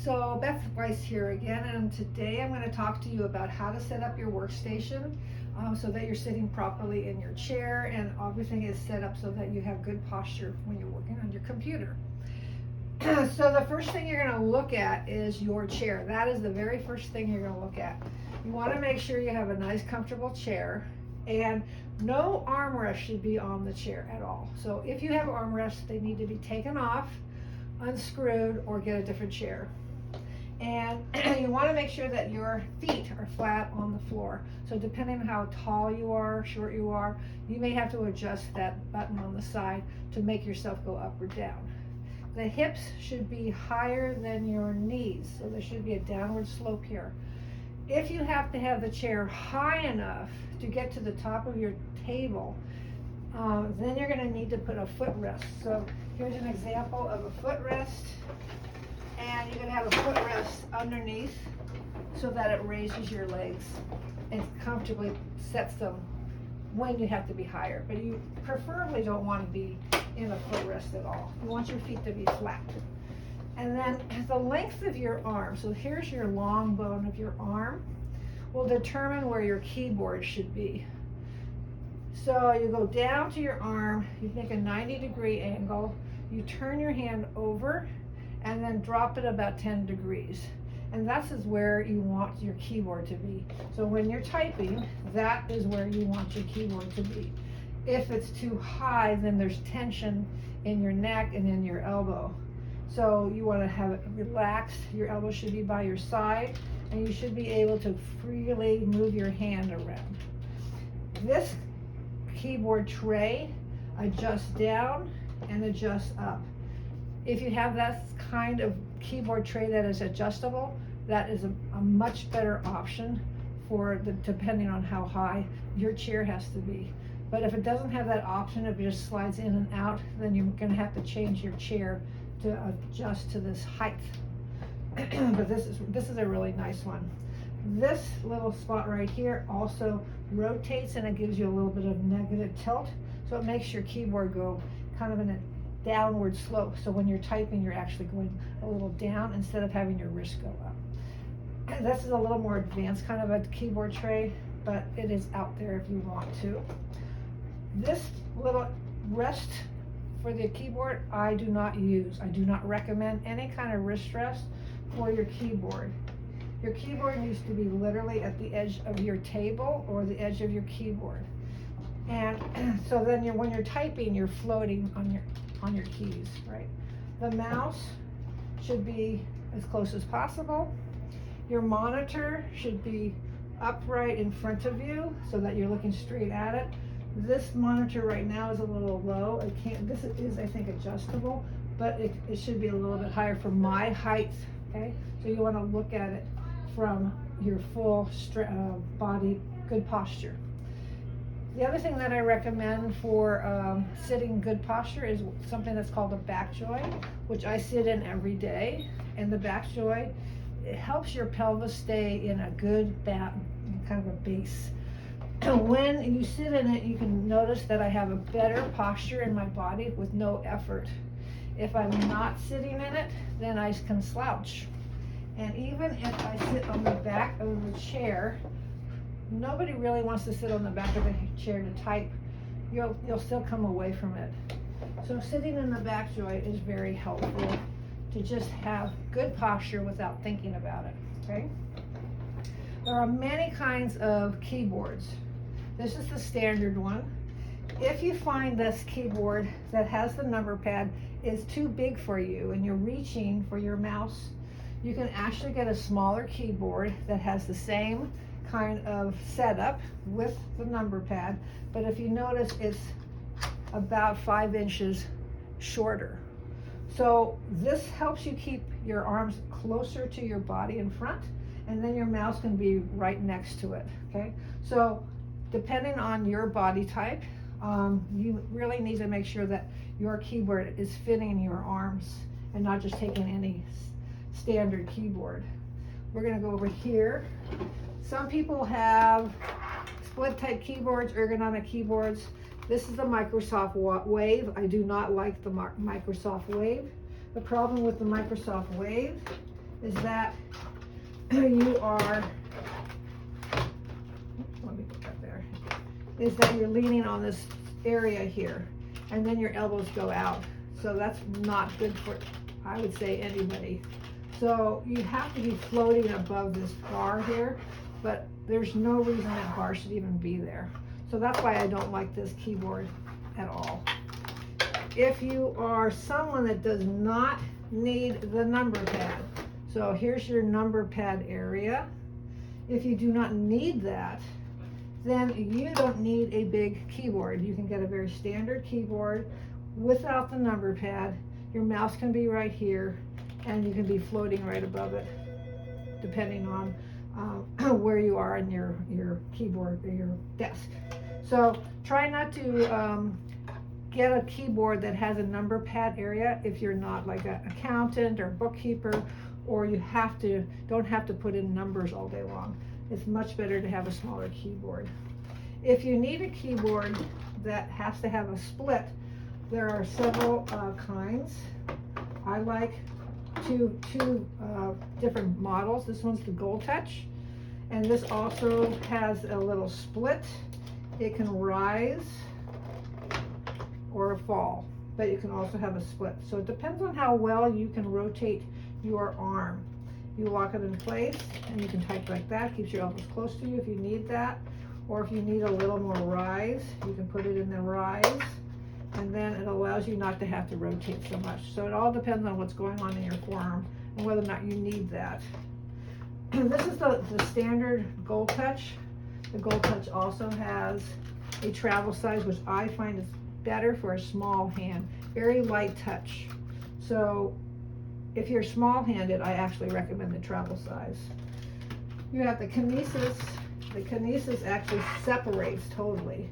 So Beth Weiss here again, and today I'm going to talk to you about how to set up your workstation so that you're sitting properly in your chair and everything is set up so that you have good posture when you're working on your computer. So the first thing you're going to look at is your chair. That is the very first thing you're going to look at. You want to make sure you have a nice comfortable chair, and no armrest should be on the chair at all. So if you have armrests, they need to be taken off, unscrewed, or get a different chair. And you want to make sure that your feet are flat on the floor. So depending on how tall you are, short you are, you may have to adjust that button on the side to make yourself go up or down. The hips should be higher than your knees, so there should be a downward slope here. If you have to have the chair high enough to get to the top of your table, then you're going to need to put a footrest. So here's an example of a footrest. And you're going to have a footrest underneath so that it raises your legs and comfortably sets them when you have to be higher. But you preferably don't want to be in a footrest at all. You want your feet to be flat. And then the length of your arm, so here's your long bone of your arm, will determine where your keyboard should be. So you go down to your arm, you make a 90-degree angle, you turn your hand over, and then drop it about 10 degrees. And that's where you want your keyboard to be. So when you're typing, that is where you want your keyboard to be. If it's too high, then there's tension in your neck and in your elbow. So you want to have it relaxed. Your elbow should be by your side, and you should be able to freely move your hand around. This keyboard tray adjusts down and adjusts up. If you have that kind of keyboard tray that is adjustable, that is a much better option depending on how high your chair has to be. But if it doesn't have that option, if it just slides in and out, then you're going to have to change your chair to adjust to this height. But this is a really nice one. This little spot right here also rotates, and it gives you a little bit of negative tilt, so it makes your keyboard go kind of in a downward slope. So when you're typing, you're actually going a little down instead of having your wrist go up. And this is a little more advanced kind of a keyboard tray, but it is out there if you want to. This little rest for the keyboard I do not use. I do not recommend any kind of wrist rest for your keyboard. Your keyboard needs to be literally at the edge of your table or the edge of your keyboard. And so then when you're typing, you're floating on your keys, right? The mouse should be as close as possible. Your monitor should be upright in front of you so that you're looking straight at it. This monitor right now is a little low. This is, I think, adjustable, but it should be a little bit higher for my height, okay? So you want to look at it from your full body, good posture. The other thing that I recommend for sitting good posture is something that's called a back joy, which I sit in every day. And the back joy, it helps your pelvis stay in a good kind of a base. When you sit in it, you can notice that I have a better posture in my body with no effort. If I'm not sitting in it, then I can slouch. And even if I sit on the back of the chair, nobody really wants to sit on the back of the chair to type. You'll still come away from it. So sitting in the back joy is very helpful to just have good posture without thinking about it, okay? There are many kinds of keyboards. This is the standard one. If you find this keyboard that has the number pad is too big for you and you're reaching for your mouse, you can actually get a smaller keyboard that has the same kind of setup with the number pad, but if you notice, it's about 5 inches shorter. So this helps you keep your arms closer to your body in front, and then your mouse can be right next to it, okay? So depending on your body type, you really need to make sure that your keyboard is fitting your arms and not just taking any standard keyboard. We're going to go over here. Some people have split type keyboards, ergonomic keyboards. This is the Microsoft Wave. I do not like the Microsoft Wave. The problem with the Microsoft Wave is that you are, let me put that there, is that you're leaning on this area here, and then your elbows go out. So that's not good for, I would say, anybody. So you have to be floating above this bar here, but there's no reason that bar should even be there. So that's why I don't like this keyboard at all. If you are someone that does not need the number pad, so here's your number pad area. If you do not need that, then you don't need a big keyboard. You can get a very standard keyboard without the number pad. Your mouse can be right here, and you can be floating right above it, depending on where you are in your keyboard or your desk. So try not to get a keyboard that has a number pad area if you're not like an accountant or bookkeeper, or you don't have to put in numbers all day long. It's much better to have a smaller keyboard. If you need a keyboard that has to have a split, there are several kinds. I like two different models. This one's the Goldtouch, and this also has a little split. It can rise or fall, but you can also have a split. So it depends on how well you can rotate your arm. You lock it in place and you can type like that. Keeps your elbows close to you if you need that. Or if you need a little more rise, you can put it in the rise, and then it allows you not to have to rotate so much. So it all depends on what's going on in your forearm and whether or not you need that. This is the standard Goldtouch. The Goldtouch also has a travel size, which I find is better for a small hand. Very light touch. So if you're small-handed, I actually recommend the travel size. You have the Kinesis. The Kinesis actually separates totally.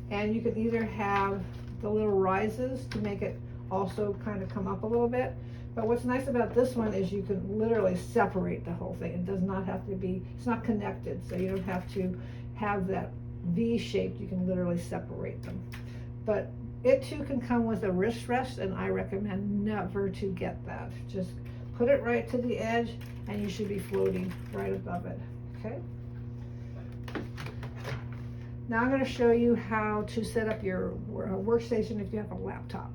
And you can either have the little rises to make it also kind of come up a little bit. But what's nice about this one is you can literally separate the whole thing. It does not have to be, it's not connected, so you don't have to have that V shape. You can literally separate them. But it too can come with a wrist rest, and I recommend never to get that. Just put it right to the edge and you should be floating right above it, okay? Now I'm going to show you how to set up your workstation if you have a laptop.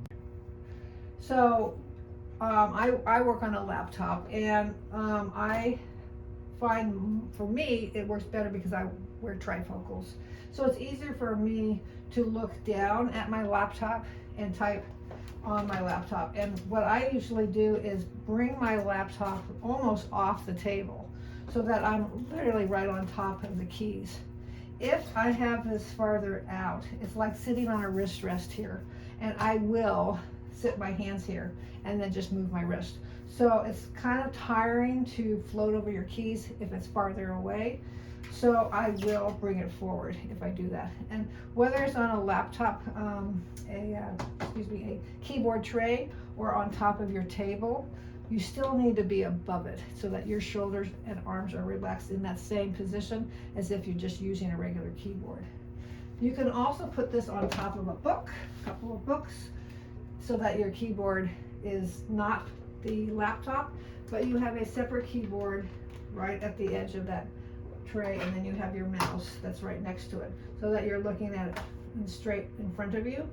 So I work on a laptop, and I find for me it works better because I wear trifocals. So it's easier for me to look down at my laptop and type on my laptop. And what I usually do is bring my laptop almost off the table so that I'm literally right on top of the keys. If I have this farther out, it's like sitting on a wrist rest here, and I will sit my hands here and then just move my wrist. So it's kind of tiring to float over your keys if it's farther away. So I will bring it forward if I do that. And whether it's on a laptop, a keyboard tray, or on top of your table, you still need to be above it so that your shoulders and arms are relaxed in that same position as if you're just using a regular keyboard. You can also put this on top of a book, a couple of books, so that your keyboard is not the laptop, but you have a separate keyboard right at the edge of that tray, and then you have your mouse that's right next to it, so that you're looking at it straight in front of you.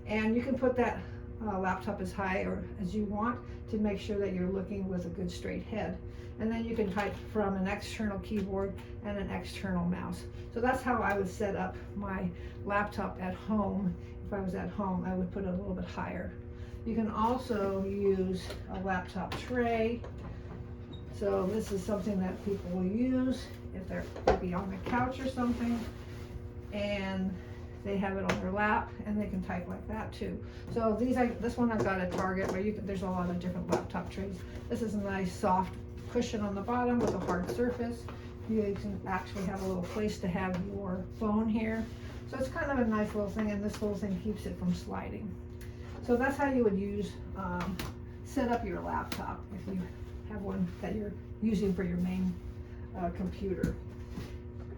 And you can put that laptop as high or as you want to make sure that you're looking with a good straight head. And then you can type from an external keyboard and an external mouse. So that's how I would set up my laptop at home. If I was at home, I would put it a little bit higher. You can also use a laptop tray. So this is something that people will use if they're maybe on the couch or something, and they have it on their lap, and they can type like that too. So this one I got at Target, where there's a lot of different laptop trays. This is a nice soft cushion on the bottom with a hard surface. You can actually have a little place to have your phone here. So it's kind of a nice little thing, and this little thing keeps it from sliding. So that's how you would set up your laptop if you have one that you're using for your main computer.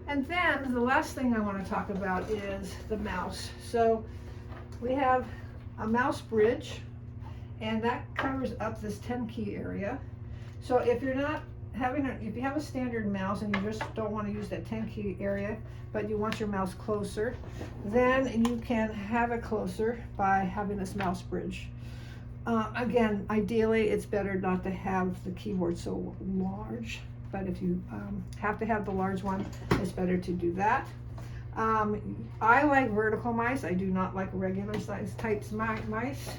And then the last thing I want to talk about is the mouse. So we have a mouse bridge, and that covers up this 10 key area. So if you're not if you have a standard mouse and you just don't want to use that 10 key area, but you want your mouse closer, then you can have it closer by having this mouse bridge. Again, ideally it's better not to have the keyboard so large, but if you have to have the large one, it's better to do that. I like vertical mice. I do not like regular size types mice.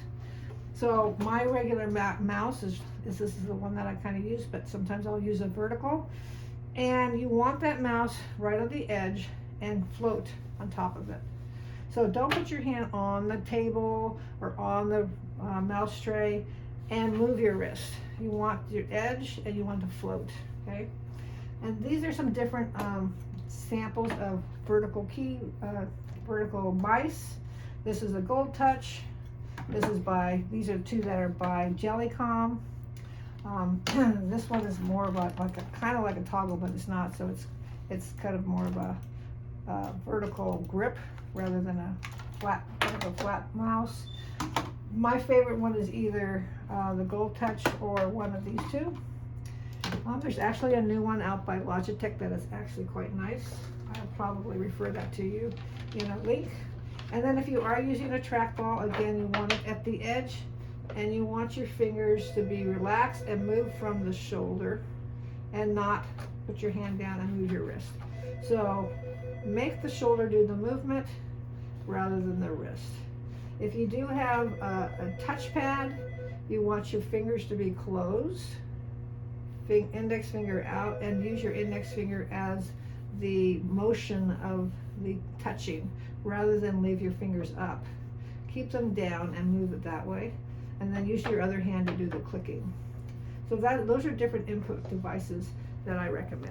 So my regular mouse is this is the one that I kind of use, but sometimes I'll use a vertical. And you want that mouse right on the edge and float on top of it. So don't put your hand on the table or on the mouse tray and move your wrist. You want your edge and you want to float, okay? And these are some different samples of vertical mice. This is a Goldtouch. These are two that are by Jellycom. This one is more of kind of like a toggle, but it's not. So it's kind of more of a vertical grip rather than a flat mouse. My favorite one is either the Goldtouch or one of these two. There's actually a new one out by Logitech that is actually quite nice. I'll probably refer that to you in a link. And then if you are using a trackball, again, you want it at the edge and you want your fingers to be relaxed and move from the shoulder and not put your hand down and move your wrist. So make the shoulder do the movement rather than the wrist. If you do have a touchpad, you want your fingers to be closed, index finger out, and use your index finger as the motion of the touching rather than leave your fingers up. Keep them down and move it that way, and then use your other hand to do the clicking. So those are different input devices that I recommend.